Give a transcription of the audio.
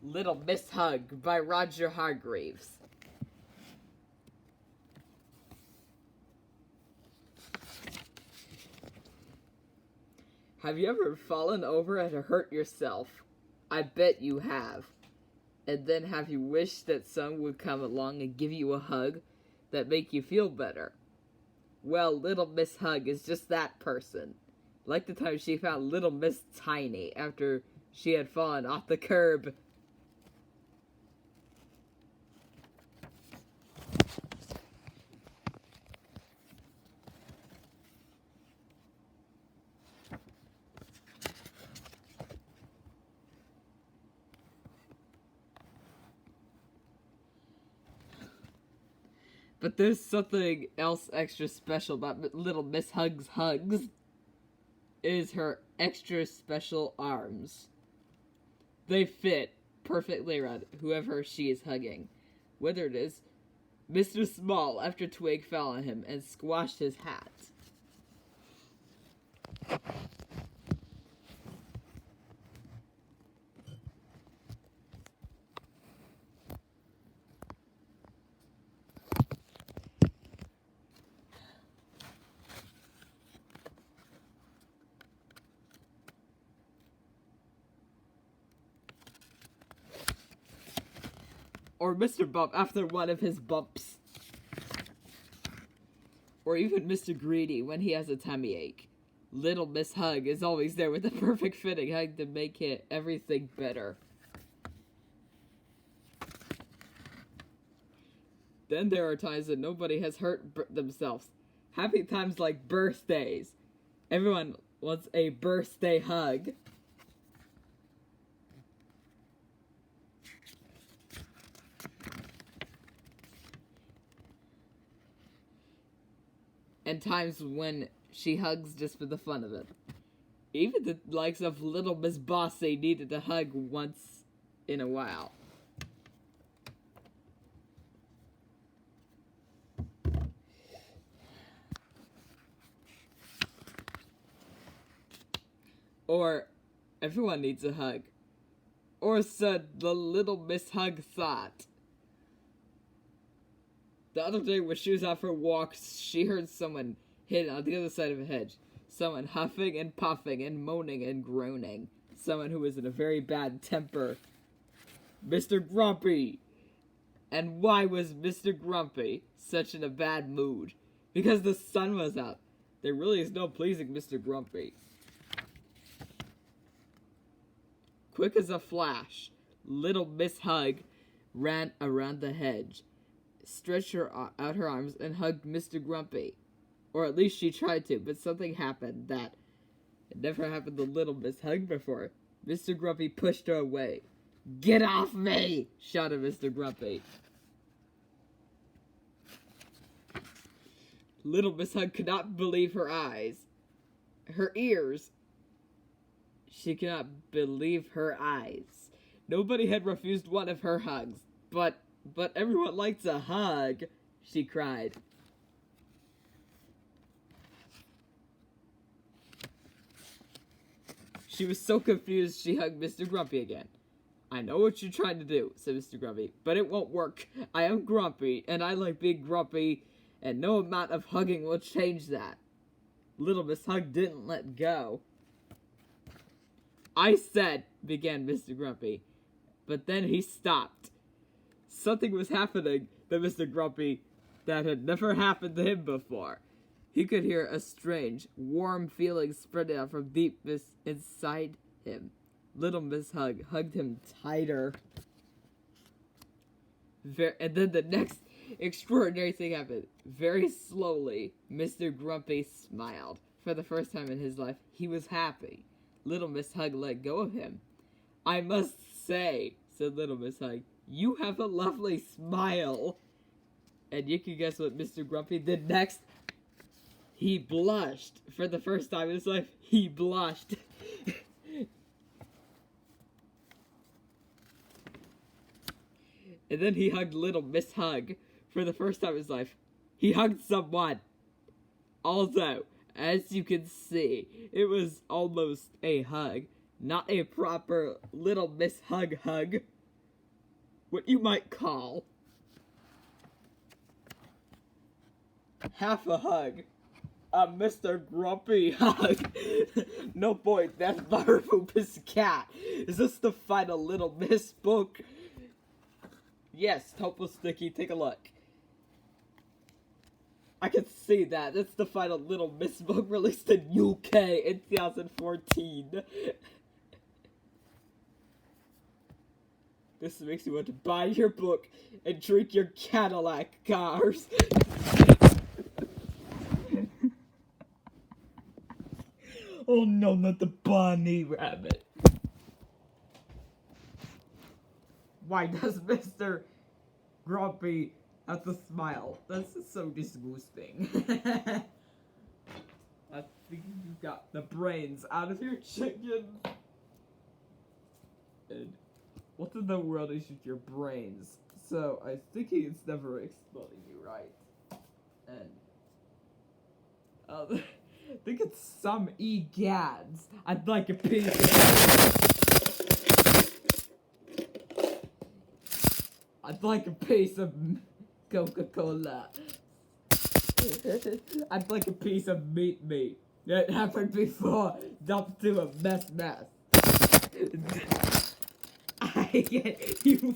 Little Miss Hug by Roger Hargreaves. Have you ever fallen over and hurt yourself? I bet you have. And then have you wished that someone would come along and give you a hug that make you feel better? Well, Little Miss Hug is just that person. Like the time she found Little Miss Tiny after she had fallen off the curb. But there's something else extra special about Little Miss Hug's hugs. It is her extra special arms. They fit perfectly around whoever she is hugging. Whether it is Mr. Small after Twig fell on him and squashed his hat. Or Mr. Bump after one of his bumps. Or even Mr. Greedy when he has a tummy ache. Little Miss Hug is always there with the perfect fitting hug to make everything better. Then there are times that nobody has hurt themselves. Happy times like birthdays. Everyone wants a birthday hug. And times when she hugs just for the fun of it. Even the likes of Little Miss Bossy needed a hug once in a while. Or everyone needs a hug. Or said the Little Miss Hug thought. The other day when she was out for walks, she heard someone hidden on the other side of a hedge. Someone huffing and puffing and moaning and groaning. Someone who was in a very bad temper. Mr. Grumpy! And why was Mr. Grumpy such in a bad mood? Because the sun was out. There really is no pleasing Mr. Grumpy. Quick as a flash, Little Miss Hug ran around the hedge, stretched out her arms, and hugged Mr. Grumpy. Or at least she tried to, but something happened that had never happened to Little Miss Hug before. Mr. Grumpy pushed her away. "Get off me!" shouted Mr. Grumpy. Little Miss Hug could not believe her eyes. Her ears. She could not believe her eyes. Nobody had refused one of her hugs. But everyone likes a hug, she cried. She was so confused she hugged Mr. Grumpy again. "I know what you're trying to do," said Mr. Grumpy, "but it won't work. I am grumpy, and I like being grumpy, and no amount of hugging will change that." Little Miss Hug didn't let go. "I said," began Mr. Grumpy, but then he stopped. Something was happening to Mr. Grumpy that had never happened to him before. He could hear a strange, warm feeling spread out from deep inside him. Little Miss Hug hugged him tighter. And then the next extraordinary thing happened. Very slowly, Mr. Grumpy smiled. For the first time in his life, he was happy. Little Miss Hug let go of him. "I must say," said Little Miss Hug, "you have a lovely smile." And you can guess what Mr. Grumpy did next? He blushed. For the first time in his life, he blushed. And then he hugged Little Miss Hug. For the first time in his life, he hugged someone. Although, as you can see, it was almost a hug. Not a proper Little Miss Hug hug. what you might call half a hug. A Mr. Grumpy hug. No boy, that's Butterpoop's cat. Is this the final Little Miss book? Yes, Topo Sticky, take a look. I can see that. That's the final Little Miss book released in UK in 2014. This makes you want to buy your book and drink your Cadillac cars. Oh no, not the bunny rabbit. Why does Mr. Grumpy have to smile? That's so disgusting. I think you got the brains out of your chicken. And what in the world is with your brains? So, I think he's never exploding you, right? And I think it's some egads. I'd like a piece of Coca-Cola. I'd like a piece of meat. That happened before. Dumped to a mess. I get you.